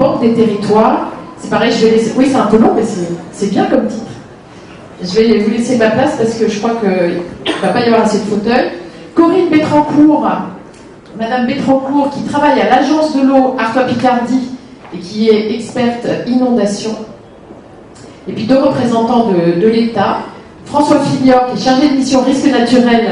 Banque des territoires. C'est pareil, je vais laisser... Oui, c'est un peu long, mais c'est bien comme titre. Je vais vous laisser ma place parce que je crois qu'il ne va pas y avoir assez de fauteuils. Corinne Bétrancourt, Madame Bétrancourt, qui travaille à l'Agence de l'eau Artois-Picardie et qui est experte inondation. Et puis deux représentants de l'État, François Filior, qui est chargé de mission risque naturel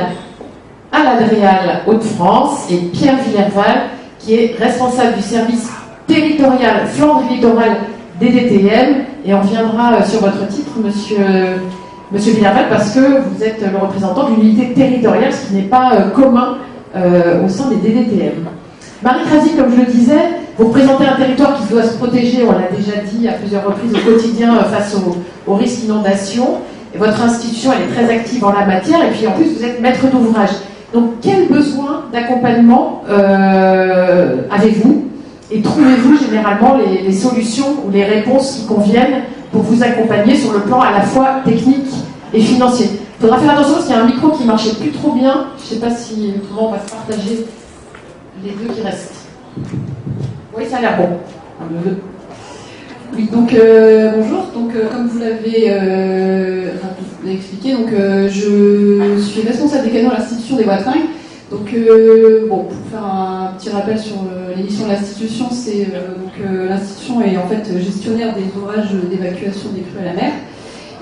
à l'Adréal Hauts-de-France, et Pierre Villerval, qui est responsable du service territorial Flandre littoral DDTM. Et on reviendra sur votre titre, Monsieur Villerval, parce que vous êtes le représentant d'une unité territoriale, ce qui n'est pas commun au sein des DDTM. Marie Crazy, comme je le disais, vous représentez un territoire qui doit se protéger, on l'a déjà dit à plusieurs reprises au quotidien face au risque d'inondation. Et votre institution, elle est très active en la matière, et puis en plus vous êtes maître d'ouvrage. Donc quel besoin d'accompagnement avez-vous? Et trouvez-vous généralement les solutions ou les réponses qui conviennent pour vous accompagner sur le plan à la fois technique et financier? Il faudra faire attention parce qu'il y a un micro qui ne marchait plus trop bien. Je ne sais pas comment on va se partager les deux qui restent. Oui, ça a l'air bon. Oui, donc bonjour. Donc comme vous l'avez expliqué, donc je suis responsable des canaux à l'institution des Watringues. Donc bon, pour faire un petit rappel sur les missions de l'institution, c'est l'institution est en fait gestionnaire des ouvrages d'évacuation des crues à la mer.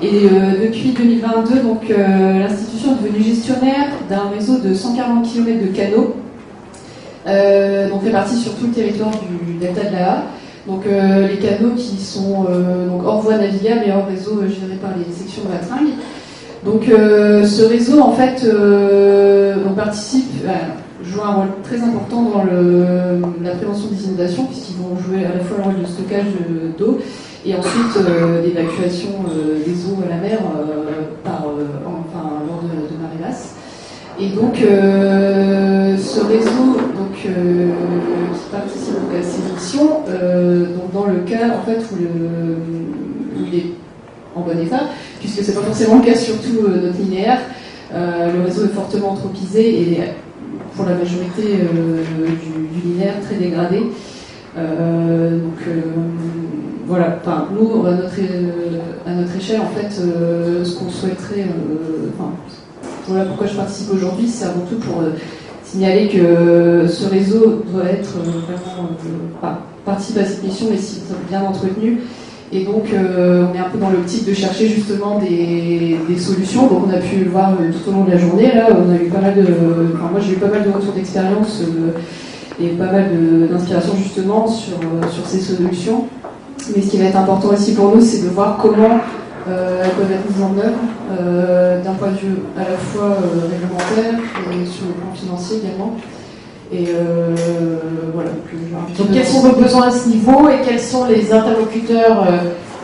Et depuis 2022, donc l'institution est devenue gestionnaire d'un réseau de 140 km de canaux. Donc fait partie sur tout le territoire du delta de la Haye. Donc les canaux qui sont donc hors voie navigable et hors réseau géré par les sections de Watringues. Donc ce réseau en fait joue un rôle très important dans la prévention des inondations, puisqu'ils vont jouer à la fois le rôle de stockage d'eau et ensuite d'évacuation des eaux à la mer lors de marée basse. Et donc ce réseau qui participe donc à ces missions, donc dans le cas en fait où il est en bon état, puisque c'est pas forcément le cas sur tout notre linéaire, le réseau est fortement anthropisé et pour la majorité du linéaire très dégradé. Voilà, nous à notre échelle en fait, ce qu'on souhaiterait, voilà pourquoi je participe aujourd'hui, c'est avant tout pour signaler que ce réseau doit être vraiment participe à cette mission, mais si bien entretenu. Et donc on est un peu dans l'optique de chercher justement des solutions. Donc on a pu le voir tout au long de la journée. Là, on a eu pas mal moi j'ai eu pas mal de retours d'expérience et pas mal d'inspiration justement sur ces solutions. Mais ce qui va être important aussi pour nous, c'est de voir comment elles peuvent être mises en œuvre d'un point de vue à la fois réglementaire et sur le plan financier également. Et voilà. Donc quels sont vos besoins à ce niveau et quels sont les interlocuteurs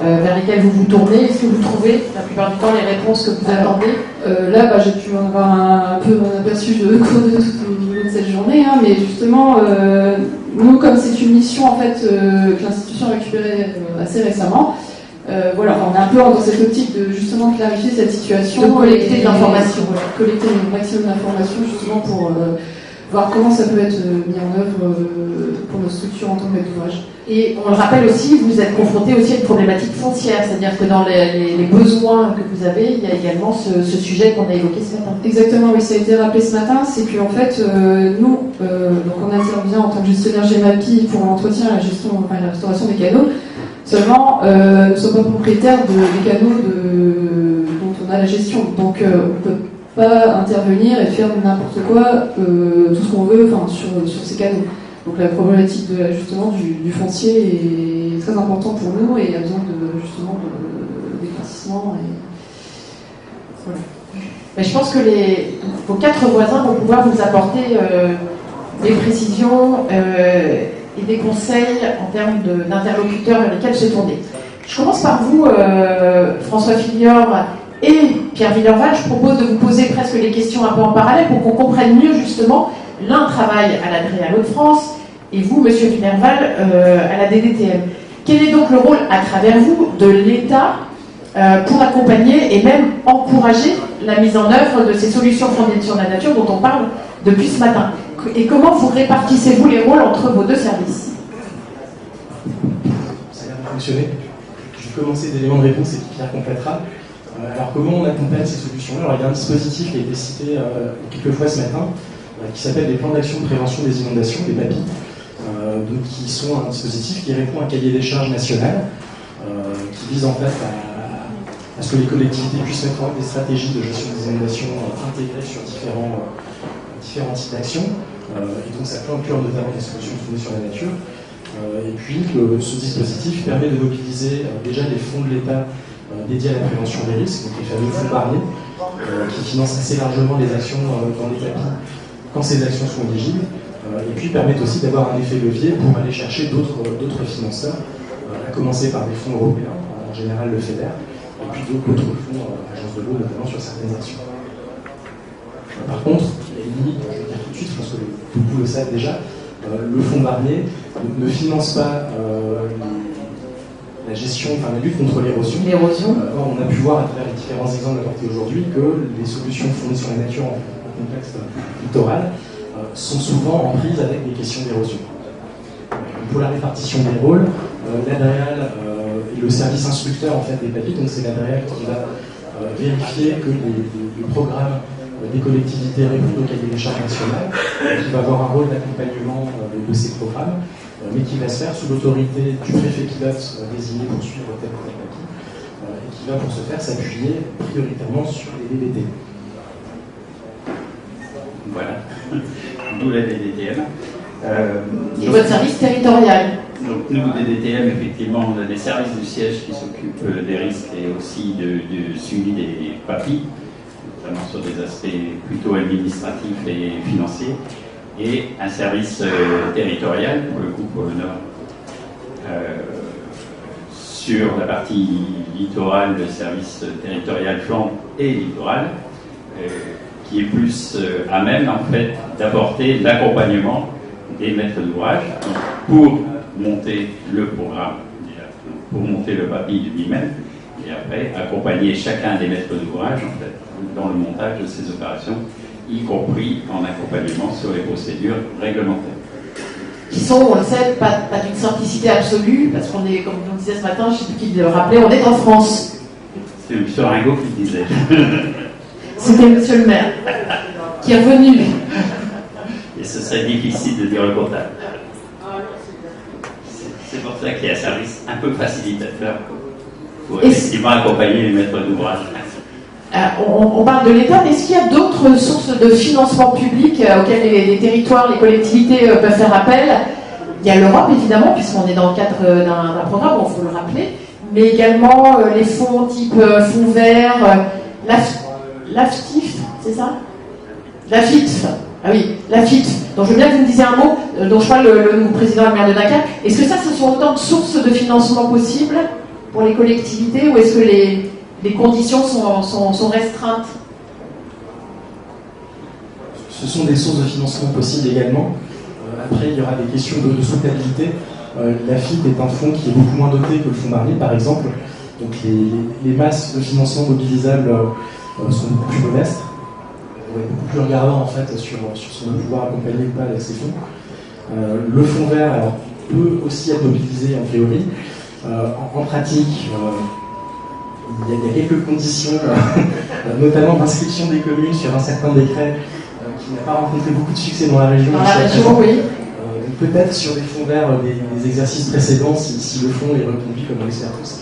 vers lesquels vous vous tournez? Est-ce que vous trouvez la plupart du temps les réponses que vous attendez? Là, j'ai pu en avoir un peu un aperçu de cours de cette journée, hein, mais justement, nous, comme c'est une mission en fait que l'institution a récupérée assez récemment, voilà, on est un peu dans cette optique de justement clarifier cette situation, de collecter de l'information, collecter le maximum d'informations justement pour voir comment ça peut être mis en œuvre pour nos structures en tant que maître d'ouvrage. Et on le rappelle aussi, vous êtes confronté aussi à une problématique foncière, c'est-à-dire que dans les besoins que vous avez, il y a également ce sujet qu'on a évoqué ce matin. Exactement, oui, ça a été rappelé ce matin, c'est qu'en fait, nous, donc on intervient en tant que gestionnaire GEMAPI pour l'entretien, la gestion, la restauration des canaux. Seulement, nous ne sommes pas propriétaires des canaux dont on a la gestion. Donc, on peut pas intervenir et faire n'importe quoi, tout ce qu'on veut sur ces canaux. Donc la problématique justement du foncier est très importante pour nous et il y a besoin justement d'éclaircissement. Voilà. Mais je pense que vos 4 voisins vont pouvoir vous apporter des précisions et des conseils en termes d'interlocuteurs vers lesquels se tourner. Je commence par vous, François Filior et Pierre Villerval. Je propose de vous poser presque les questions un peu en parallèle pour qu'on comprenne mieux justement. L'un travaille à l'Adréal Hauts-de-France et vous, Monsieur Villerval, à la DDTM. Quel est donc le rôle, à travers vous, de l'État pour accompagner et même encourager la mise en œuvre de ces solutions fondées sur la nature dont on parle depuis ce matin? Et comment vous répartissez-vous les rôles entre vos deux services? va fonctionner. Je vais commencer d'éléments de réponse et puis Pierre complétera. Alors comment on accompagne ces solutions-là? Alors il y a un dispositif qui a été cité quelques fois ce matin, qui s'appelle les plans d'action de prévention des inondations, les PAPI, donc qui sont un dispositif qui répond à un cahier des charges national, qui vise en fait à ce que les collectivités puissent mettre en place des stratégies de gestion des inondations intégrées sur différents types d'actions. Et donc ça peut inclure notamment des solutions fondées sur la nature. Et puis ce dispositif permet de mobiliser déjà les fonds de l'État dédiés à la prévention des risques, donc les fameux fonds Barnier, qui financent assez largement les actions dans les PAPI quand ces actions sont éligibles, et puis permettent aussi d'avoir un effet levier pour aller chercher d'autres financeurs, à commencer par des fonds européens, en général le FEDER, et puis d'autres fonds, agences de l'eau notamment sur certaines actions. Par contre, il y a une limite, je vais dire tout de suite, je pense que beaucoup le savent déjà, le fonds Barnier ne finance pas la gestion, enfin la lutte contre l'érosion. Or, on a pu voir à travers les différents exemples apportés aujourd'hui que les solutions fondées sur la nature en contexte littoral sont souvent en prise avec des questions d'érosion. Pour la répartition des rôles, l'ADREAL est le service instructeur en fait, des PAPI, donc c'est l'ADREAL qui va vérifier que les programmes des collectivités répondent au cahier des charges nationales, qui va avoir un rôle d'accompagnement de ces programmes, mais qui va se faire sous l'autorité du préfet pilote désigné pour suivre tel ou tel PAPI, et qui va pour ce faire s'appuyer prioritairement sur les DDTM. Voilà, d'où la DDTM. Et votre service territorial? Donc nous, DDTM, effectivement, on a des services du siège qui s'occupent des risques et aussi du suivi des PAPI, notamment sur des aspects plutôt administratifs et financiers, et un service territorial, pour le coup pour le Nord. Sur la partie littorale, le service territorial Flandre et littoral, qui est plus à même en fait d'apporter l'accompagnement des maîtres d'ouvrage pour monter le programme, pour monter le PAPI lui-même, et après accompagner chacun des maîtres d'ouvrage en fait dans le montage de ces opérations, y compris en accompagnement sur les procédures réglementaires. Qui sont, on le sait, pas d'une simplicité absolue, parce qu'on est, comme on disait ce matin, je ne sais plus qui le rappelait, on est en France. C'est M. Ringot qui le disait. C'était monsieur le maire, qui est revenu. Et ce serait difficile de dire le contraire. C'est pour ça qu'il y a un service un peu facilitateur pour effectivement accompagner les maîtres d'ouvrage. On parle de l'État, mais est-ce qu'il y a d'autres sources de financement public auxquelles les territoires, les collectivités peuvent faire appel? Il y a l'Europe, évidemment, puisqu'on est dans le cadre d'un programme, il faut le rappeler, mais également les fonds type fonds verts, l'AFTIF, c'est ça? L'AFITF, ah oui, l'AFITF, dont je veux bien que vous me disiez un mot, dont je parle le nouveau président et le maire de Dakar. Est-ce que ça, ce sont autant de sources de financement possibles pour les collectivités, ou est-ce que les conditions sont restreintes? Ce sont des sources de financement possibles également. Après, il y aura des questions de soutenabilité. L'AFIP est un fonds qui est beaucoup moins doté que le fonds Barnier, par exemple. Donc les masses de financement mobilisables sont beaucoup plus modestes. On est beaucoup plus regardant en fait sur ce qu'on va pouvoir accompagner ou pas avec ces fonds. Le fonds vert alors, peut aussi être mobilisé en théorie. En pratique, il y a quelques conditions, notamment d'inscription des communes sur un certain décret qui n'a pas rencontré beaucoup de succès dans la région. Dans la région, oui. Peut-être sur des fonds verts des exercices précédents, si le fonds est reconduit comme on l'espère tous.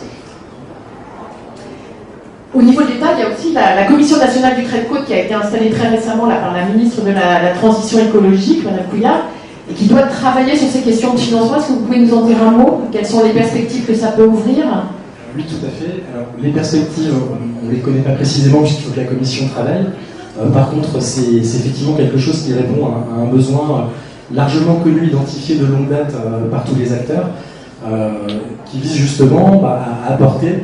Au niveau de l'État, il y a aussi la Commission nationale du trait de côte qui a été installée très récemment là, par la ministre de la Transition écologique, Mme Couillard, et qui doit travailler sur ces questions de financement. Est-ce que vous pouvez nous en dire un mot? Quelles sont les perspectives que ça peut ouvrir? Oui, tout à fait. Alors, les perspectives, on ne les connaît pas précisément puisqu'il faut que la Commission travaille. Par contre, c'est effectivement quelque chose qui répond à un besoin largement connu, identifié de longue date par tous les acteurs, qui vise justement à apporter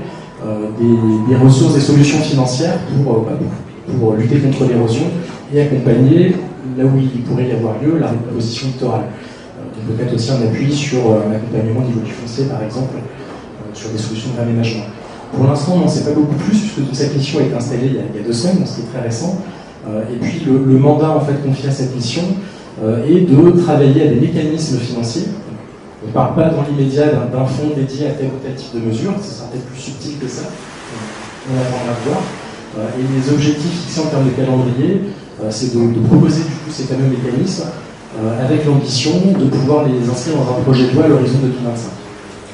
des ressources, des solutions financières pour lutter contre l'érosion et accompagner, là où il pourrait y avoir lieu, la reposition littorale. Donc peut-être aussi un appui sur un accompagnement au niveau du foncier, par exemple, sur des solutions d'aménagement. Pour l'instant, on n'en sait pas beaucoup plus, puisque cette mission a été installée il y a 2 semaines, donc c'est très récent. Et puis le mandat en fait, confié à cette mission est de travailler à des mécanismes financiers, On ne parle pas dans l'immédiat d'un fonds dédié à tel ou tel type de mesure, ce sera peut-être plus subtil que ça, on attendra de voir. Et les objectifs fixés en termes de calendrier, c'est de proposer du coup ces fameux mécanismes avec l'ambition de pouvoir les inscrire dans un projet de loi à l'horizon 2025.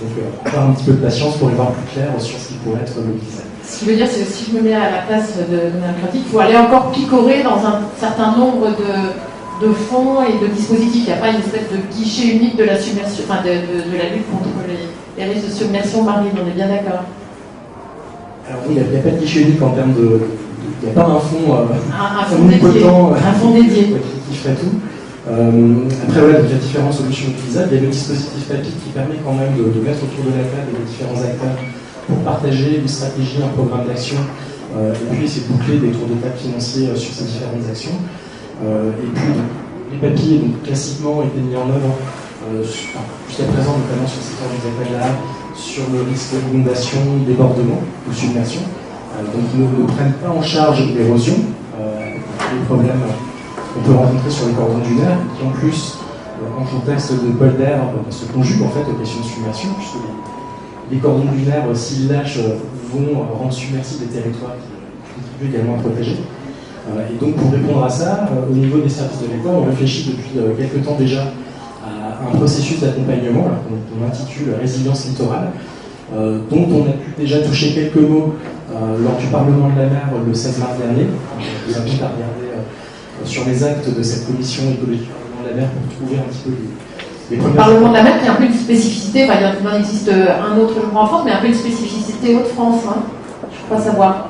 Donc encore un petit peu de patience pour y voir plus clair sur ce qui pourrait être mobilisé. Ce qui veut dire, c'est que si je me mets à la place de Mme Cratique, il faut aller encore picorer dans un certain nombre de fonds et de dispositifs. Il n'y a pas une espèce de guichet unique de la submersion, enfin de la lutte contre les risques de submersion marine, on est bien d'accord. Alors oui, il n'y a pas de guichet unique en termes de... Il n'y a pas un fonds un fonds dédié, un fonds dédié. Qui ferait tout. Après, voilà, il y a différentes solutions utilisables. Il y a le dispositif PAPI qui permet quand même de mettre autour de la table les différents acteurs pour partager une stratégie, un programme d'action, et puis essayer de boucler des tours de table financiers sur ces différentes actions. Et puis, les papiers, donc, classiquement, étaient mis en œuvre jusqu'à présent, notamment sur le secteur des appels d'art, sur le risque d'inondation, débordement ou submersion. Donc, ils ne prennent pas en charge l'érosion, les problèmes qu'on peut rencontrer sur les cordons dunaires, qui en plus, en contexte de polder, se conjuguent en fait aux questions de submersion, puisque les cordons dunaires, s'ils lâchent, vont rendre submersibles des territoires qui contribuent également à protéger. Et donc, pour répondre à ça, au niveau des services de l'État, on réfléchit depuis quelques temps déjà à un processus d'accompagnement qu'on intitule Résilience littorale, dont on a pu déjà toucher quelques mots lors du Parlement de la mer le 16 mars dernier. Je vous invite à regarder sur les actes de cette commission écologique du Parlement de la mer pour trouver un petit peu les Le Parlement de la mer qui a un peu une spécificité, enfin, il en existe un autre, je crois, en France, mais un peu une spécificité Hauts-de-France, hein, je crois savoir.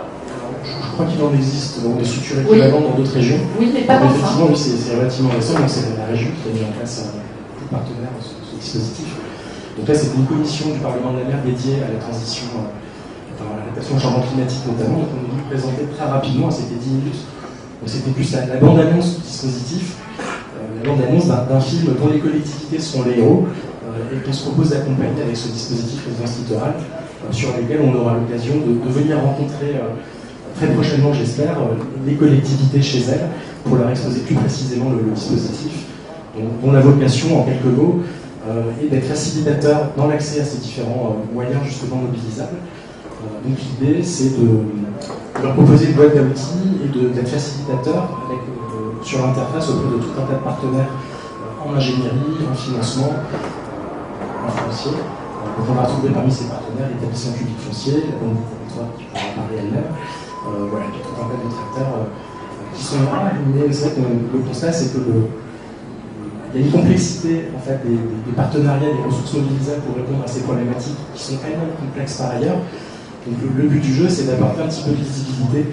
Je crois qu'il en existe dans des structures équivalentes dans d'autres régions. Oui, mais pas dans ça. Effectivement, oui, c'est relativement récent, donc c'est la région qui a mis en place des partenaires ce dispositif. Donc là, c'est une commission du Parlement de la mer dédiée à la transition, à l'adaptation au changement climatique notamment, donc on nous présentait très rapidement, c'était 10 minutes. Donc c'était plus la bande-annonce du dispositif, la bande-annonce d'un film dont les collectivités sont les héros, et qu'on se propose d'accompagner avec ce dispositif Résilience littorale, sur lequel on aura l'occasion de venir rencontrer très prochainement, j'espère, les collectivités chez elles, pour leur exposer plus précisément le dispositif, dont la vocation, en quelques mots, est d'être facilitateur dans l'accès à ces différents moyens justement mobilisables. Donc l'idée, c'est de leur proposer une boîte d'outils et d'être facilitateur avec, sur l'interface auprès de tout un tas de partenaires en ingénierie, en financement, en foncier. Donc on va retrouver parmi ces partenaires l'établissement public foncier, la Banque du territoire qui pourra parler elle-même, voilà, tout un tas d'autres acteurs qui sont là, mais c'est vrai que le constat, c'est que il y a une complexité en fait, des partenariats, des ressources mobilisables pour répondre à ces problématiques qui sont quand même complexes par ailleurs. Donc le but du jeu, c'est d'apporter un petit peu de visibilité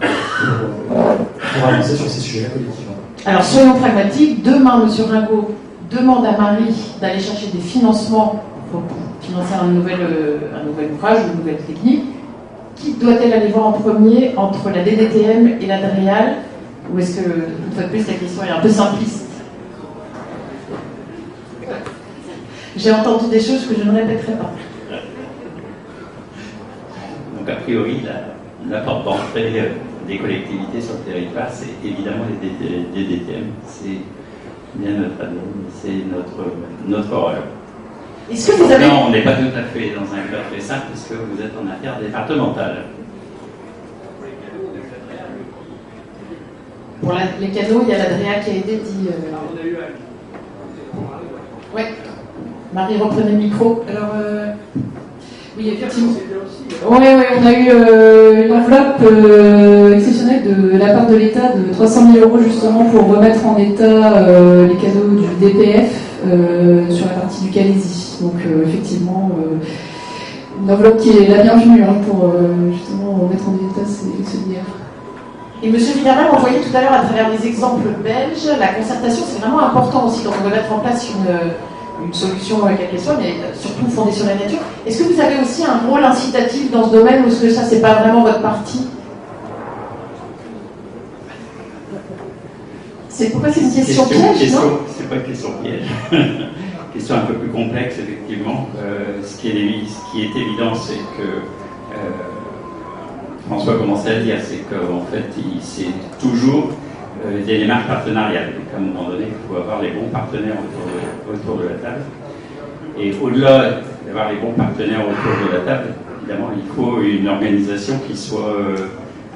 pour avancer sur ces sujets-là collectivement. Alors soyons pragmatiques, demain M. Ringot demande à Marie d'aller chercher des financements pour financer un nouvel ouvrage ou une nouvelle technique. Qui doit-elle aller voir en premier entre la DDTM et la DREAL? Ou est-ce que, une fois de plus, la question est un peu simpliste? J'ai entendu des choses que je ne répéterai pas. Donc, a priori, la porte d'entrée des collectivités sur le territoire, c'est évidemment les DDTM. C'est bien notre ADN, c'est notre rôle. Est-ce que vous avez... Non, on n'est pas tout à fait dans un cadre très simple, puisque vous êtes en affaires départementales. Pour les canaux, il y a la DREAL qui a été dit... Oui. Marie, reprenez le micro. Alors, oui, effectivement. Oui, On a eu une enveloppe exceptionnelle de la part de l'État de 300 000 € justement pour remettre en état les canaux du DPF sur la partie du Calaisis. Donc effectivement, une enveloppe qui est la bienvenue pour justement remettre en état ces liens. Et M. Villarman, on voyait tout à l'heure à travers les exemples belges, la concertation c'est vraiment important aussi. Donc on va mettre en place une solution quelle qu'elle soit, mais surtout fondée sur la nature. Est-ce que vous avez aussi un rôle incitatif dans ce domaine ou est-ce que ça c'est pas vraiment votre partie? Pourquoi c'est une question piège, non? C'est pas une question piège. Question un peu plus complexe, effectivement. Ce qui est évident, c'est que François commençait à dire, c'est qu'en fait, c'est toujours des démarches partenariales. Et qu'à un moment donné, il faut avoir les bons partenaires autour de la table. Et au-delà d'avoir les bons partenaires autour de la table, évidemment, il faut une organisation qui soit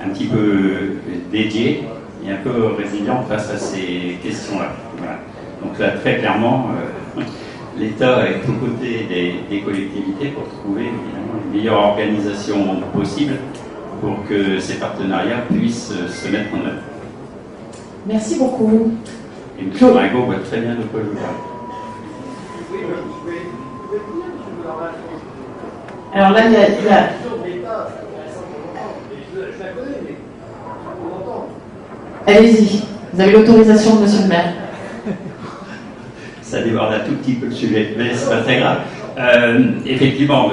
un petit peu dédiée et un peu résiliente face à ces questions-là. Voilà. Donc là, très clairement, l'État est aux côtés des collectivités pour trouver évidemment une meilleure organisation possible pour que ces partenariats puissent se mettre en œuvre. Merci beaucoup. Et M. Maringo voit très bien de quoi je vous parle. Alors là, il y a... Allez-y, vous avez l'autorisation de monsieur le maire. Ça déborde un tout petit peu le sujet, mais c'est pas très grave. Effectivement,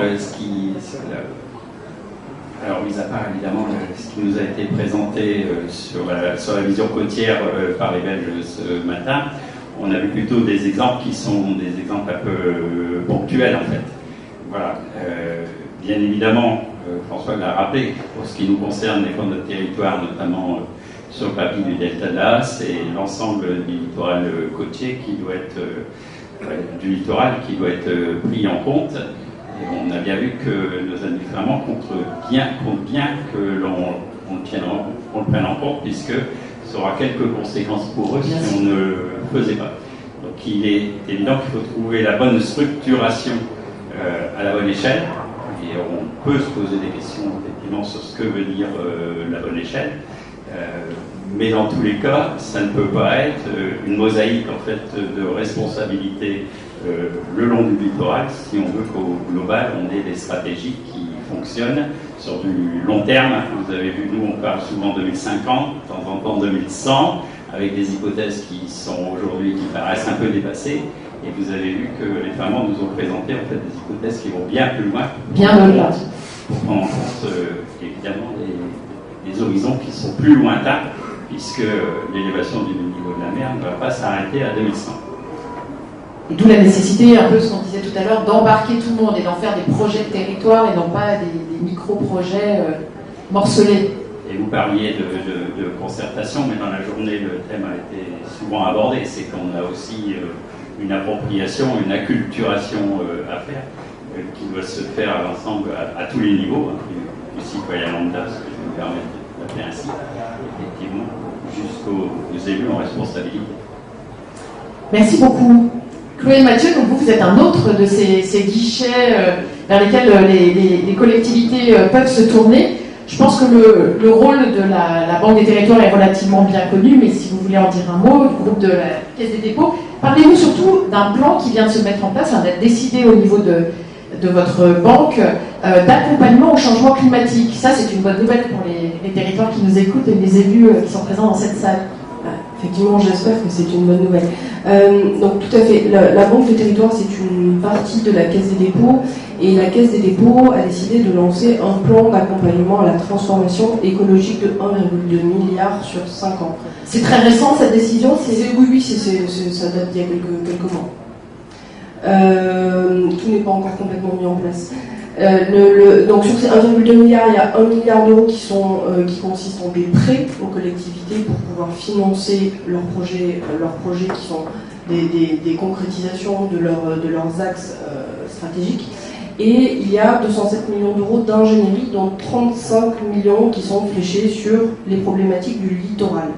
alors, mis à part évidemment ce qui nous a été présenté sur la vision côtière par les Belges ce matin, on a vu plutôt des exemples qui sont des exemples un peu ponctuels en fait. Voilà. Bien évidemment, François l'a rappelé, pour ce qui nous concerne, les fonds de notre territoire, notamment sur le papier du Delta de l'A, c'est l'ensemble du littoral côtier qui doit être pris en compte. Et on a bien vu que nos administrations comptent bien que l'on le prenne en compte, puisque ça aura quelques conséquences pour eux si on ne le faisait pas. Donc il est évident qu'il faut trouver la bonne structuration à la bonne échelle. Et on peut se poser des questions effectivement sur ce que veut dire la bonne échelle. Mais dans tous les cas, ça ne peut pas être une mosaïque en fait de responsabilité le long du littoral si on veut qu'au global on ait des stratégies qui fonctionnent sur du long terme. Vous avez vu, nous on parle souvent 2050, de temps en temps 2100, avec des hypothèses qui sont aujourd'hui qui paraissent un peu dépassées. Et vous avez vu que les Flamands nous ont présenté en fait des hypothèses qui vont bien plus loin. Bien au-delà. Pour prendre en compte évidemment des horizons qui sont plus lointains, puisque l'élévation du niveau de la mer ne va pas s'arrêter à 2100. Et d'où la nécessité, un peu ce qu'on disait tout à l'heure, d'embarquer tout le monde et d'en faire des projets de territoire et non pas des micro-projets morcelés. Et vous parliez de concertation, mais dans la journée, le thème a été souvent abordé. C'est qu'on a aussi une appropriation, une acculturation à faire, qui doit se faire à l'ensemble, à tous les niveaux, du citoyen lambda, ce que je me permets d'appeler ainsi, effectivement, jusqu'aux élus en responsabilité. Merci beaucoup. Chloé et Mathieu, donc vous êtes un autre de ces guichets vers lesquels les collectivités peuvent se tourner. Je pense que le rôle de la Banque des Territoires est relativement bien connu, mais si vous voulez en dire un mot, du groupe de la Caisse des dépôts, parlez-nous surtout d'un plan qui vient de se mettre en place, d'être décidé au niveau de votre banque, d'accompagnement au changement climatique. Ça, c'est une bonne nouvelle pour les territoires qui nous écoutent et les élus qui sont présents dans cette salle. Effectivement, j'espère que c'est une bonne nouvelle. Donc tout à fait, la Banque des Territoires, c'est une partie de la Caisse des dépôts, et la Caisse des dépôts a décidé de lancer un plan d'accompagnement à la transformation écologique de 1,2 milliard sur 5 ans. C'est très récent cette décision? Oui, ça date d'il y a quelques mois. Tout n'est pas encore complètement mis en place. Donc sur ces 1,2 milliard, il y a 1 milliard d'euros qui consistent en des prêts aux collectivités pour pouvoir financer leurs projets qui sont des concrétisations de leurs axes stratégiques. Et il y a 207 millions d'euros d'ingénierie, dont 35 millions qui sont fléchés sur les problématiques du littoral.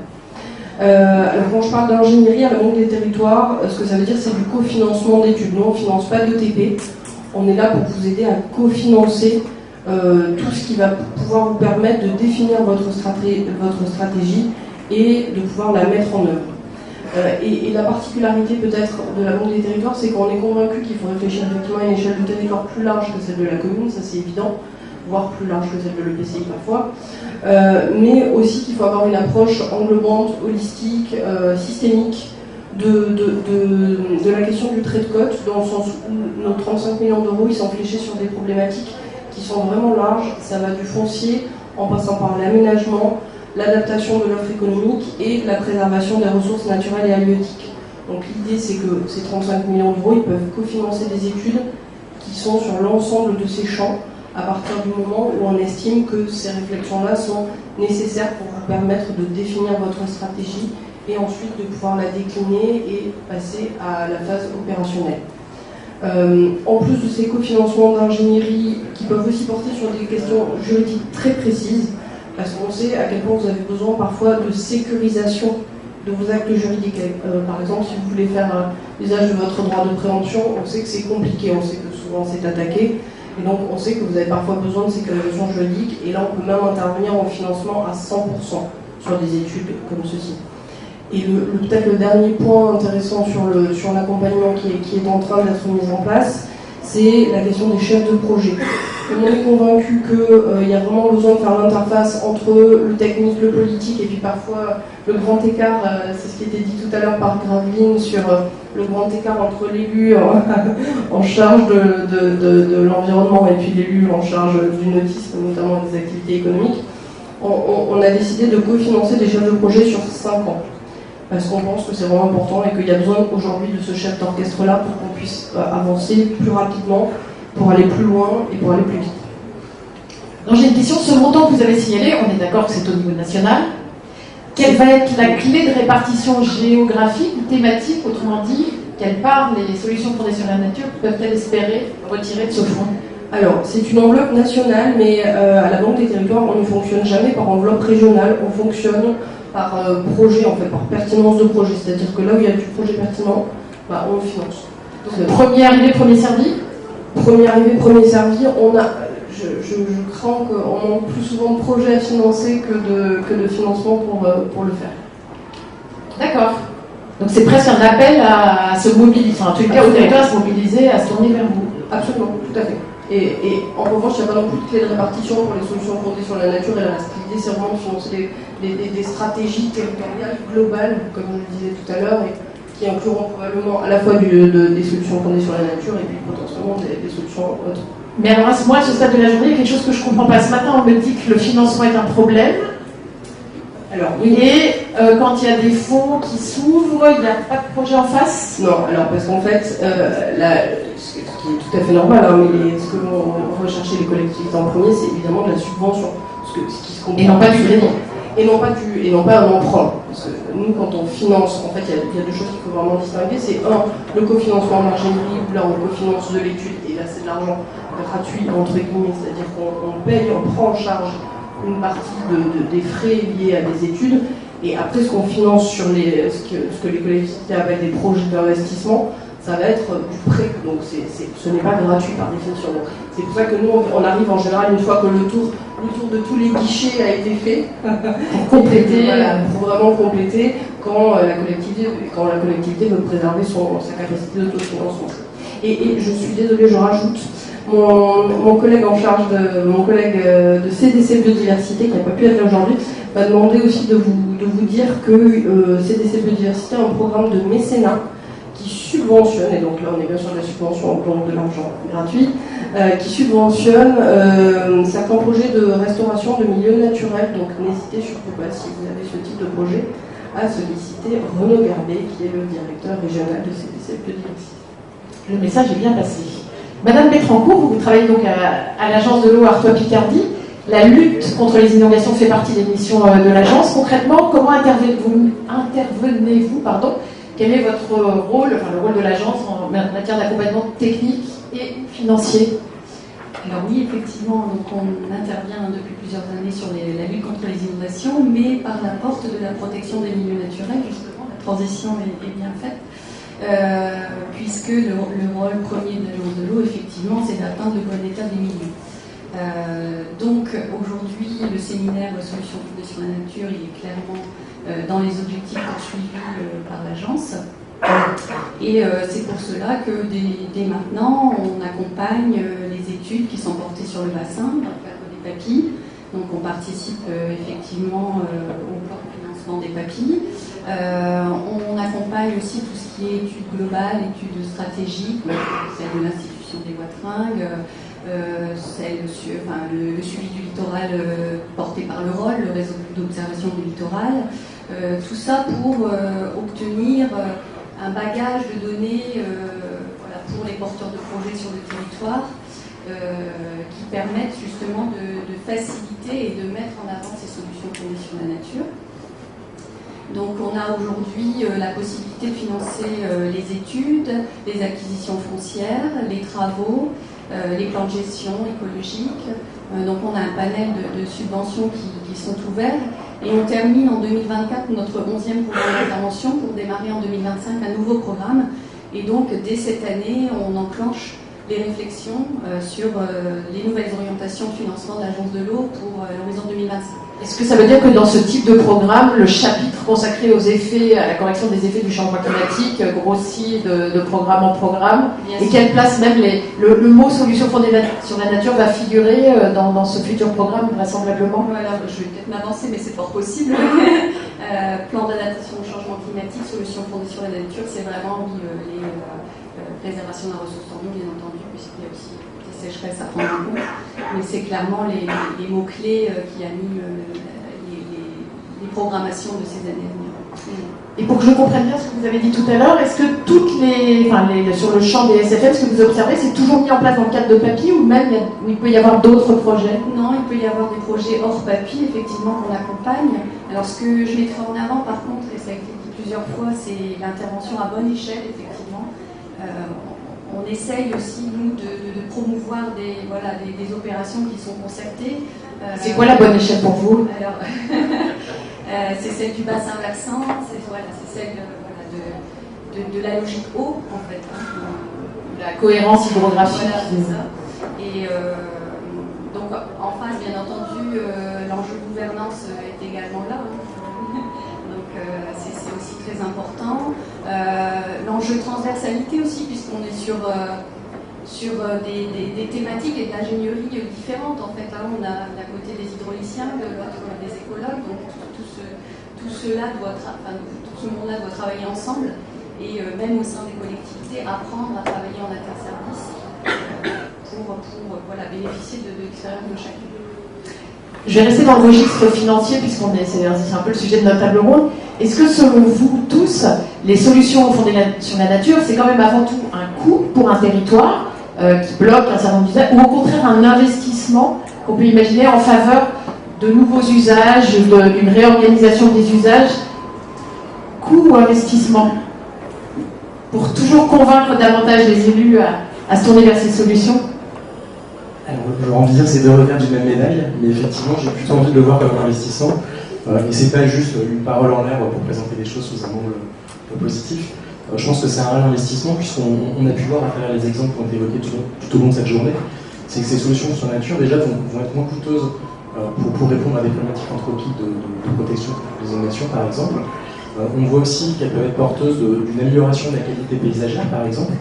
Alors quand je parle d'ingénierie à la Banque des Territoires, ce que ça veut dire, c'est du cofinancement d'études. Nous, on ne finance pas d'ETP. On est là pour vous aider à cofinancer tout ce qui va pouvoir vous permettre de définir votre stratégie et de pouvoir la mettre en œuvre. Et la particularité peut-être de la Banque des Territoires, c'est qu'on est convaincu qu'il faut réfléchir effectivement à une échelle de territoire plus large que celle de la commune, ça c'est évident, voire plus large que celle de l'EPCI parfois, mais aussi qu'il faut avoir une approche englobante, holistique, systémique, de la question du trait de côte, dans le sens où nos 35 millions d'euros, ils sont fléchés sur des problématiques qui sont vraiment larges. Ça va du foncier, en passant par l'aménagement, l'adaptation de l'offre économique et la préservation des ressources naturelles et halieutiques. Donc l'idée, c'est que ces 35 millions d'euros, ils peuvent cofinancer des études qui sont sur l'ensemble de ces champs, à partir du moment où on estime que ces réflexions-là sont nécessaires pour vous permettre de définir votre stratégie et ensuite de pouvoir la décliner et passer à la phase opérationnelle. En plus de ces cofinancements d'ingénierie qui peuvent aussi porter sur des questions juridiques très précises, parce qu'on sait à quel point vous avez besoin parfois de sécurisation de vos actes juridiques. Par exemple, si vous voulez faire usage de votre droit de préemption, on sait que c'est compliqué, on sait que souvent c'est attaqué, et donc on sait que vous avez parfois besoin de sécurisation juridique, et là on peut même intervenir en financement à 100% sur des études comme ceci. Et peut-être le dernier point intéressant sur l'accompagnement qui est en train d'être mis en place, c'est la question des chefs de projet. Comme on est convaincu qu'il y a vraiment besoin de faire l'interface entre le technique, le politique, et puis parfois le grand écart, c'est ce qui était dit tout à l'heure par Graveline sur le grand écart entre l'élu en charge de l'environnement et puis l'élu en charge du nautisme, notamment des activités économiques. On a décidé de cofinancer des chefs de projet sur 5 ans. Parce qu'on pense que c'est vraiment important et qu'il y a besoin aujourd'hui de ce chef d'orchestre-là pour qu'on puisse avancer plus rapidement, pour aller plus loin et pour aller plus vite. Donc j'ai une question, ce montant que vous avez signalé, on est d'accord que c'est au niveau national. Quelle va être la clé de répartition géographique ou thématique, autrement dit, quelle part les solutions fondées sur la nature peuvent-elles espérer retirer de ce fonds? Alors, c'est une enveloppe nationale, mais à la Banque des Territoires, on ne fonctionne jamais par enveloppe régionale, on fonctionne par projet, en fait, par pertinence de projet. C'est-à-dire que là où il y a du projet pertinent, on le finance. Donc, premier arrivé, premier servi? Premier arrivé, premier servi, je crains qu'on manque plus souvent de projets à financer que de financement pour le faire. D'accord. Donc c'est presque un appel à se mobiliser, enfin en tout cas au territoire à se mobiliser, à se tourner vers vous. Absolument, tout à fait. Et en revanche, il n'y a pas non plus de clé de répartition pour les solutions fondées sur la nature et le reste. L'idée, c'est vraiment de financer des stratégies territoriales globales, comme je le disais tout à l'heure, et qui incluront probablement à la fois des solutions fondées sur la nature et puis potentiellement des solutions autres. Mais alors, moi, à ce stade de la journée, il y a quelque chose que je ne comprends pas. Ce matin, on me dit que le financement est un problème. Alors, oui. Et quand il y a des fonds qui s'ouvrent, il n'y a pas de projet en face? Non, alors parce qu'en fait, ce qui est tout à fait normal, mais ce que vont rechercher les collectivités en premier, c'est évidemment de la subvention. Ce qui se comprend. Et non pas du crédit. Et non pas un emprunt. Parce que nous, quand on finance, en fait, il y a deux choses qu'il faut vraiment distinguer. C'est le cofinancement en ingénierie, où là on cofinance de l'étude, et là c'est de l'argent gratuit, entre guillemets, c'est-à-dire qu'on paye, on prend en charge une partie des frais liés à des études, et après ce qu'on finance sur ce que les collectivités appellent des projets d'investissement, ça va être du prêt, donc ce n'est pas gratuit par définition. Donc, c'est pour ça que nous on arrive en général une fois que le tour de tous les guichets a été fait, pour compléter, pour vraiment compléter quand la collectivité veut préserver sa capacité d'autofinancement. Et je suis désolée, je rajoute, mon collègue en charge de CDC Biodiversité, qui n'a pas pu être là aujourd'hui, m'a demandé aussi de vous dire que CDC Biodiversité a un programme de mécénat qui subventionne, et donc là on est bien sûr de la subvention, donc de l'argent gratuit, qui subventionne certains projets de restauration de milieux naturels. Donc n'hésitez surtout pas, si vous avez ce type de projet, à solliciter Renaud Garbet, qui est le directeur régional de CDC Biodiversité. Le message est bien passé. Madame Betrancourt, vous travaillez donc à l'agence de l'eau Artois-Picardie. La lutte contre les inondations fait partie des missions de l'agence. Concrètement, comment intervenez-vous Quel est votre rôle, enfin le rôle de l'agence en matière d'accompagnement technique et financier? Alors oui, effectivement, donc on intervient depuis plusieurs années sur la lutte contre les inondations, mais par la porte de la protection des milieux naturels, justement, la transition est bien faite. Puisque le rôle premier de l'agence de l'eau, effectivement, c'est d'atteindre le bon état des milieux. Donc aujourd'hui, le séminaire Solutions fondées sur la nature, il est clairement dans les objectifs poursuivis par l'agence. Et c'est pour cela que dès maintenant, on accompagne les études qui sont portées sur le bassin dans le cadre des PAPI. Donc on participe effectivement au plan de financement des PAPI. On accompagne aussi tout ce qui est études globales, études stratégiques, celle de l'Institution des Watringues, le suivi du littoral porté par le ROL, le réseau d'observation du littoral. Tout ça pour obtenir un bagage de données pour les porteurs de projets sur le territoire qui permettent justement de faciliter et de mettre en avant ces solutions fondées sur la nature. Donc on a aujourd'hui la possibilité de financer les études, les acquisitions foncières, les travaux, les plans de gestion écologique. Donc on a un panel de subventions qui sont ouverts et on termine en 2024 notre 11e programme d'intervention pour démarrer en 2025 un nouveau programme. Et donc dès cette année, on enclenche les réflexions sur les nouvelles orientations de financement de l'Agence de l'eau pour l'horizon 2025. Est-ce que ça veut dire que dans ce type de programme, le chapitre consacré aux effets, à la correction des effets du changement climatique grossit de programme en programme? Bien et sûr. quelle place même le mot solution fondée sur la nature va figurer dans ce futur programme vraisemblablement? Voilà, je vais peut-être m'avancer, mais c'est fort possible. Plan d'adaptation au changement climatique, solution fondée sur la nature, c'est vraiment les préservation de la ressource en eau, bien entendu, puisqu'il y a aussi des sécheresses à prendre en compte. Mais c'est clairement les mots-clés qui animent les programmations de ces années à venir. Et pour que je comprenne bien ce que vous avez dit tout à l'heure, est-ce que sur le champ des SFM, ce que vous observez, c'est toujours mis en place dans le cadre de PAPI ou même il peut y avoir d'autres projets? Non, il peut y avoir des projets hors PAPI, effectivement, qu'on accompagne. Alors ce que je mettrai en avant, par contre, et ça a été dit plusieurs fois, c'est l'intervention à bonne échelle, effectivement. On essaye aussi, nous, de promouvoir des opérations qui sont concertées. C'est quoi la bonne échelle pour vous? Alors, c'est celle du bassin versant, c'est celle de la logique eau, en fait. La cohérence hydrographique. Voilà, c'est ça. Et donc, en face, bien entendu, l'enjeu gouvernance est également là. Donc, c'est aussi très important. L'enjeu transversalité aussi, puisqu'on est sur des thématiques et de l'ingénierie différentes. En fait, là, on a d'un côté des hydrauliciens, de l'autre des écologues. Donc, tout ce monde-là doit travailler ensemble et même au sein des collectivités, apprendre à travailler en interservice pour bénéficier de l'expérience de chacun. Je vais rester dans le registre financier c'est un peu le sujet de notre table ronde. Est-ce que selon vous tous, les solutions fondées sur la nature, c'est quand même avant tout un coût pour un territoire qui bloque un certain nombre d'usages, ou au contraire un investissement qu'on peut imaginer en faveur de nouveaux usages, d'une réorganisation des usages? Coût ou investissement? Pour toujours convaincre davantage les élus à se tourner vers ces solutions? Alors, j'ai envie de dire c'est deux revers d'une même médaille, mais effectivement, j'ai plutôt envie de le voir comme un investissement. Et c'est pas juste une parole en l'air pour présenter les choses sous un angle positif. Je pense que c'est un réel investissement, puisqu'on a pu voir à travers les exemples qui ont été évoqués tout au long de cette journée, c'est que ces solutions sur nature, déjà, vont être moins coûteuses pour répondre à des problématiques anthropiques de protection des inondations, par exemple. On voit aussi qu'elles peuvent être porteuses d'une amélioration de la qualité paysagère, par exemple.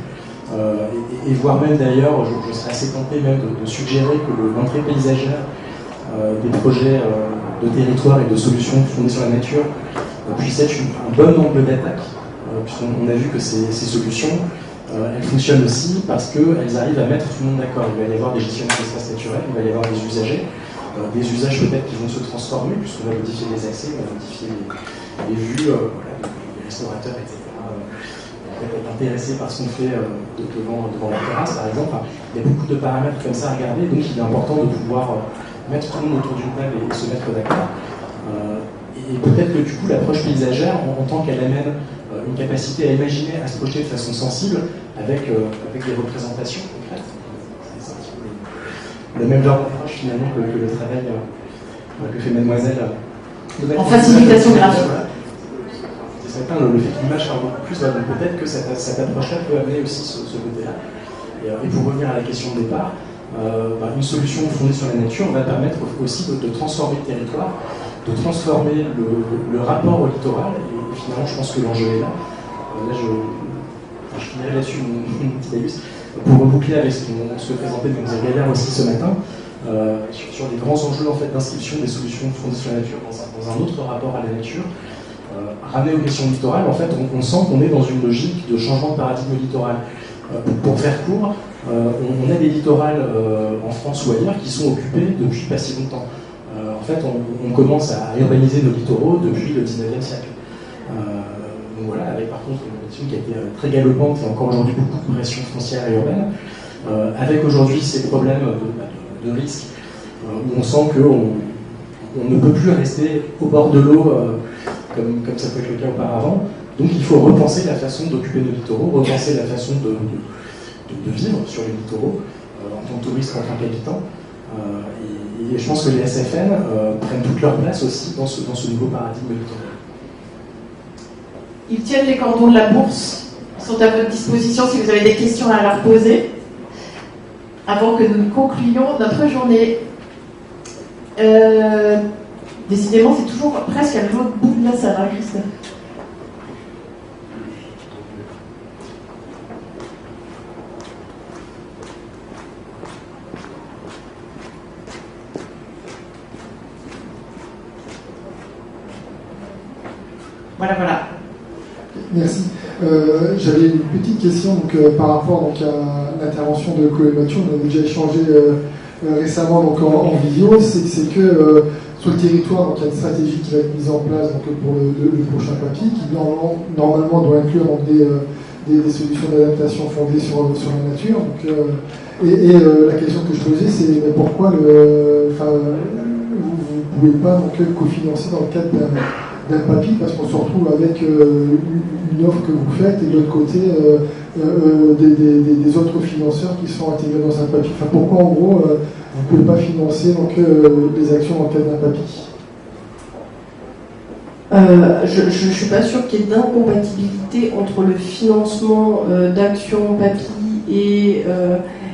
Et voire même d'ailleurs, je serais assez tenté même de suggérer que l'entrée paysagère des projets de territoire et de solutions fondées sur la nature puisse être un bon angle d'attaque, puisqu'on a vu que ces solutions, elles fonctionnent aussi parce qu'elles arrivent à mettre tout le monde d'accord. Il va y avoir des gestionnaires d'espace naturel, il va y avoir des usagers, des usages peut-être qui vont se transformer, puisqu'on va modifier les accès, on va modifier les vues, les restaurateurs, etc. Être intéressé par ce qu'on fait devant la terrasse, par exemple. Enfin, il y a beaucoup de paramètres comme ça à regarder, donc il est important de pouvoir mettre tout le monde autour d'une table et se mettre d'accord. Et peut-être que du coup, l'approche paysagère, en tant qu'elle amène une capacité à imaginer, à se projeter de façon sensible avec des représentations concrètes. C'est un petit peu le même genre d'approche finalement que le travail que fait Mademoiselle. En facilitation graphique. Le fait que l'image parle beaucoup plus, donc peut-être que cette approche-là peut amener aussi ce côté-là. Et pour revenir à la question de départ, une solution fondée sur la nature va permettre aussi de transformer le territoire, de transformer le rapport au littoral, et finalement je pense que l'enjeu est là. Là je finirai là-dessus mon petit laïus, pour reboucler avec ce que présentait Mlle Gaillard aussi ce matin, sur les grands enjeux en fait, d'inscription des solutions fondées sur la nature dans un autre rapport à la nature. Ramener aux questions littorales, en fait, on sent qu'on est dans une logique de changement de paradigme littoral. Pour faire court, on a des littorales en France ou ailleurs qui sont occupés depuis pas si longtemps. En fait, on commence à urbaniser nos littoraux depuis le 19e siècle. Donc voilà, avec par contre une évolution qui a été très galopante et encore aujourd'hui beaucoup de pression foncière et urbaine. Avec aujourd'hui ces problèmes de risque, où on sent qu'on ne peut plus rester au bord de l'eau comme ça peut être le cas auparavant. Donc il faut repenser la façon d'occuper nos littoraux, repenser la façon de vivre sur les littoraux, en tant que touriste, en tant qu'habitant. Et je pense que les SFN prennent toute leur place aussi dans ce nouveau paradigme littoral. Ils tiennent les cordons de la bourse, ils sont à votre disposition si vous avez des questions à leur poser, avant que nous concluions notre journée. Décidément, c'est toujours presque à l'autre bout de la salle, hein, Christophe. Voilà. Merci. J'avais une petite question par rapport donc, à l'intervention de Chloé Mathieu. On avait déjà échangé récemment donc, en vidéo. C'est que sur le territoire, donc, il y a une stratégie qui va être mise en place donc, pour le prochain papier qui normalement doit inclure donc, des solutions d'adaptation fondées sur la nature. Donc, la question que je posais, c'est pourquoi vous ne pouvez pas donc, cofinancer dans le cadre d'un papier, parce qu'on se retrouve avec une offre que vous faites et de l'autre côté des autres financeurs qui sont intégrés dans un papier. Enfin, pourquoi en gros vous ne pouvez pas financer donc, les actions dans le cadre d'un papier? Je ne suis pas sûre qu'il y ait d'incompatibilité entre le financement d'actions papier et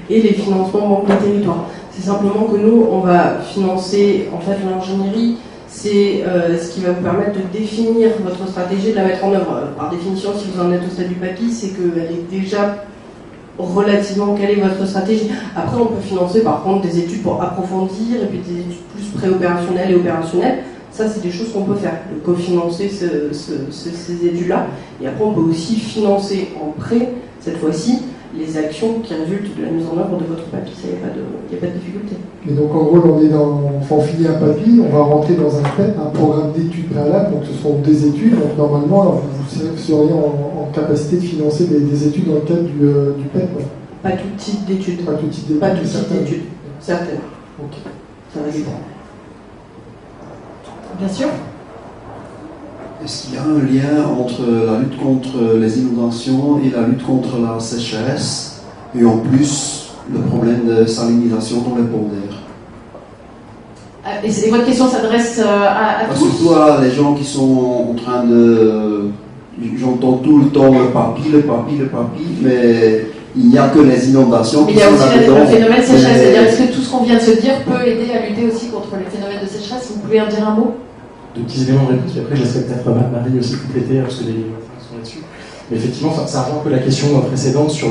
les financements banque de territoire. C'est simplement que nous, on va financer en fait l'ingénierie. C'est ce qui va vous permettre de définir votre stratégie, de la mettre en œuvre. Par définition, si vous en êtes au stade du papier, c'est qu'elle est déjà relativement calée votre stratégie. Après, on peut financer par contre des études pour approfondir et puis des études plus pré-opérationnelles et opérationnelles. Ça, c'est des choses qu'on peut faire, de cofinancer ces études-là. Et après, on peut aussi financer en prêt, cette fois-ci, les actions qui résultent de la mise en œuvre de votre papier. Ça, il n'y a pas de difficulté. Mais donc en gros, on finit un papier, on va rentrer dans un PEP, un programme d'études préalables, donc ce seront des études, donc normalement vous seriez en capacité de financer des études dans le cadre du PEP. Ouais. Pas tout type d'études. Pas tout type d'études. Pas tout type d'études. Certaines. Ok. Ça va dépendre. Bien sûr. Est-ce qu'il y a un lien entre la lutte contre les inondations et la lutte contre la sécheresse, et en plus le problème de salinisation dans les ponts d'air? Et votre question s'adresse à tous? Surtout à les gens qui sont en train de... J'entends tout le temps le papier, mais il n'y a que les inondations qui sont là-dedans. Mais il y a aussi le phénomène de sécheresse. C'est-à-dire, est-ce que tout ce qu'on vient de se dire peut aider à lutter aussi contre les phénomènes de sécheresse? Vous pouvez en dire un mot? De petits éléments de réponse, puis après je laisserai peut-être Marie aussi compléter, parce que les sont là-dessus. Mais effectivement, ça rejoint un peu la question précédente sur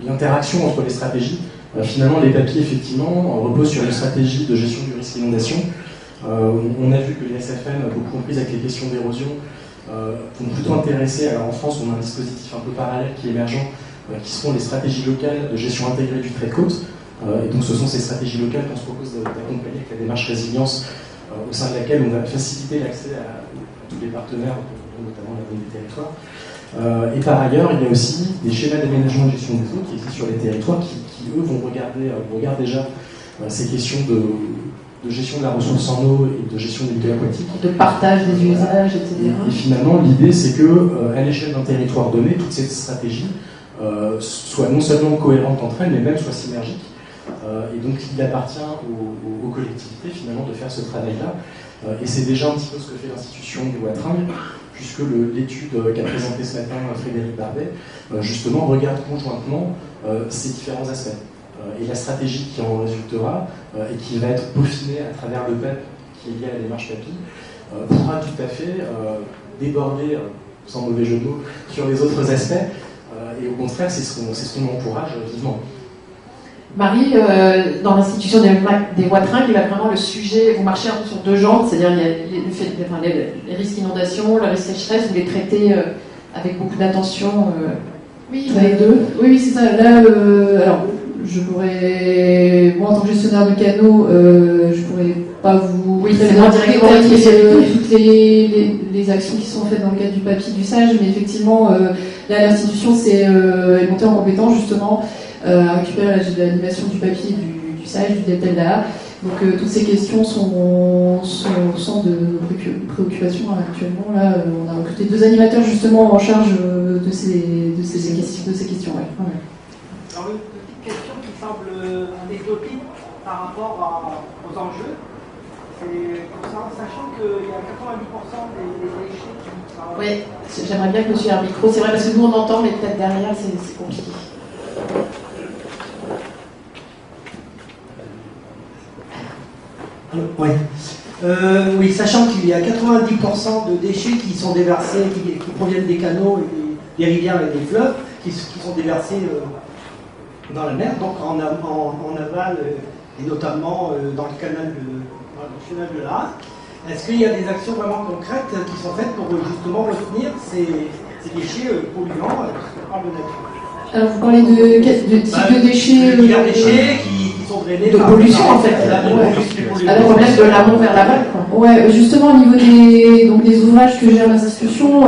l'interaction entre les stratégies. Finalement, les papiers, effectivement, reposent sur une stratégie de gestion du risque inondation. On a vu que les SFN, beaucoup comprises avec les questions d'érosion, vont plutôt intéresser. Alors en France, on a un dispositif un peu parallèle qui est émergent, qui seront les stratégies locales de gestion intégrée du trait de côte. Et donc ce sont ces stratégies locales qu'on se propose d'accompagner avec la démarche résilience, au sein de laquelle on va faciliter l'accès à tous les partenaires, notamment la Banque des territoires. Et par ailleurs, il y a aussi des schémas d'aménagement et de gestion des eaux qui existent sur les territoires qui eux, regardent déjà ces questions de gestion de la ressource en eau et de gestion des milieux aquatiques. De partage des usages, etc. Et finalement, l'idée, c'est qu'à l'échelle d'un territoire donné, toutes ces stratégies soient non seulement cohérentes entre elles, mais même soient synergiques. Et donc, il appartient aux collectivités, finalement, de faire ce travail-là. Et c'est déjà un petit peu ce que fait l'institution du Watringue, puisque l'étude qu'a présentée ce matin Frédéric Barbet, justement, regarde conjointement ces différents aspects. Et la stratégie qui en résultera, et qui va être peaufinée à travers le PEP, qui est lié à la démarche PAPI, pourra tout à fait déborder, sans mauvais jeu de mots, sur les autres aspects. Et au contraire, c'est ce qu'on encourage vivement. Marie, dans l'institution des Watringues, il y a vraiment le sujet, vous marchez sur deux jambes, c'est-à-dire il y a les risques d'inondation, le risque sécheresse, vous les traitez avec beaucoup d'attention, Oui, tous les deux. Oui, c'est ça. Là, alors, je pourrais, moi en tant que gestionnaire de canaux, je pourrais pas vous directement toutes les actions qui sont faites dans le cadre du papier du SAGE, mais effectivement, là, l'institution est montée en compétence justement à récupérer l'animation du papier du SAGE, du DELTA, Donc toutes ces questions sont au centre de nos préoccupations actuellement. Là, on a recruté 2 animateurs justement en charge de ces questions. Ouais. Ouais. Alors une petite question qui semble anecdotique par rapport aux enjeux. C'est comme ça, sachant qu'il y a 90% des déchets qui... Oui, j'aimerais bien que monsieur ait un micro. C'est vrai parce que nous on entend, mais peut-être derrière c'est compliqué. Oui. Oui, sachant qu'il y a 90% de déchets qui sont déversés, qui proviennent des canaux, et des rivières et des fleuves, qui sont déversés dans la mer, donc en aval, et notamment dans le canal de l'Arc. Est-ce qu'il y a des actions vraiment concrètes qui sont faites pour justement retenir ces déchets polluants par le nature? Alors vous parlez de type de déchets, divers déchets qui sont drainés de pollution en fait. Le problème de l'amont vers l'aval. Ouais, justement au niveau des ouvrages que gèrent l'institution,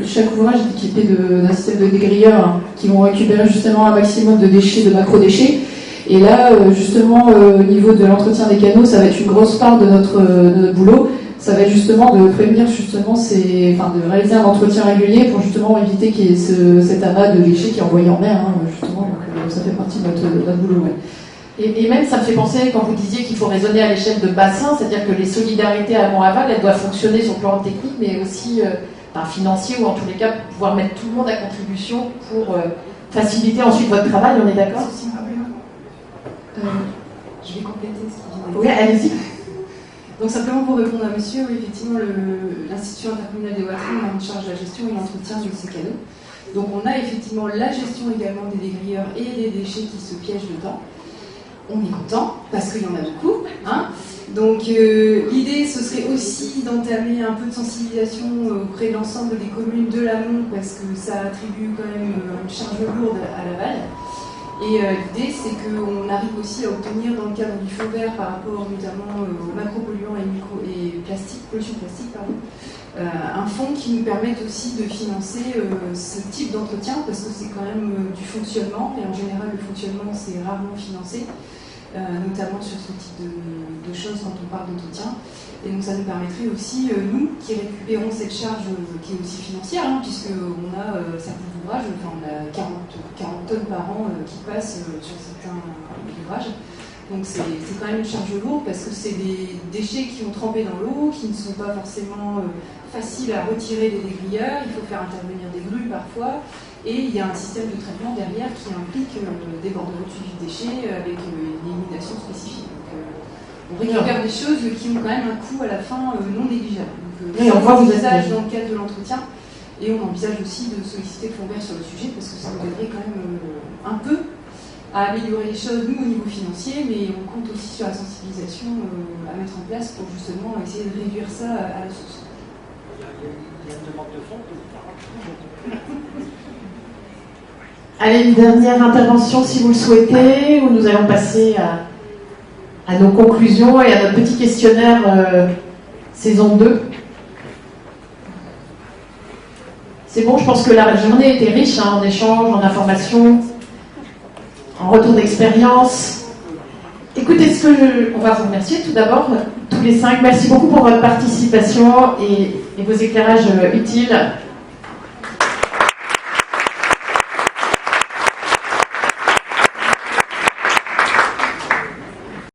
chaque ouvrage est équipé d'un système de dégrilleurs qui vont récupérer justement un maximum de déchets, de macro-déchets. Et là, justement, au niveau de l'entretien des canaux, ça va être une grosse part de notre boulot. Ça va être justement de prévenir de réaliser un entretien régulier pour justement éviter qu'il y ait cet amas de déchets qui est envoyé en mer, justement. Donc ça fait partie de notre boulot. Ouais. Et même, ça me fait penser, quand vous disiez qu'il faut raisonner à l'échelle de bassin, c'est-à-dire que les solidarités amont-aval, elles doivent fonctionner sur le plan technique, mais aussi financier, ou en tous les cas, pouvoir mettre tout le monde à contribution pour faciliter ensuite votre travail, on est d'accord? Je vais compléter ce qu'il dit. Oui, allez-y. Donc simplement pour répondre à monsieur, oui, effectivement, l'Institution intercommunale des Waterines a en charge la gestion et l'entretien de ces canaux. Donc on a effectivement la gestion également des dégrilleurs et des déchets qui se piègent dedans. On est content parce qu'il y en a beaucoup. Donc l'idée, ce serait aussi d'entamer un peu de sensibilisation auprès de l'ensemble des communes de l'amont parce que ça attribue quand même une charge lourde à l'aval. Et l'idée, c'est qu'on arrive aussi à obtenir, dans le cadre du fonds vert, par rapport notamment aux macropolluants et pollution plastique, un fonds qui nous permette aussi de financer ce type d'entretien, parce que c'est quand même du fonctionnement, et en général, le fonctionnement, c'est rarement financé, notamment sur ce type de choses quand on parle d'entretien. Et donc ça nous permettrait aussi, nous, qui récupérons cette charge qui est aussi financière, puisqu'on a certains ouvrages, on a 40 tonnes par an qui passent sur certains ouvrages. Donc c'est quand même une charge lourde parce que c'est des déchets qui ont trempé dans l'eau, qui ne sont pas forcément faciles à retirer des dégrilleurs, il faut faire intervenir des grues parfois, et il y a un système de traitement derrière qui implique des bordereaux de suivi de déchets avec une élimination spécifique. On récupère des choses qui ont quand même un coût à la fin non négligeable. Donc, on envisage dans le cadre de l'entretien et on envisage aussi de solliciter le fonds vert sur le sujet parce que ça nous aiderait quand même un peu à améliorer les choses, nous, au niveau financier, mais on compte aussi sur la sensibilisation à mettre en place pour justement essayer de réduire ça à la source. Il y a une demande de fonds. Allez, une dernière intervention si vous le souhaitez, où nous allons passer à nos conclusions et à notre petit questionnaire saison 2. C'est bon, je pense que la journée était riche en échanges, en informations, en retour d'expérience. Écoutez, on va vous remercier tout d'abord, tous les 5. Merci beaucoup pour votre participation et vos éclairages utiles.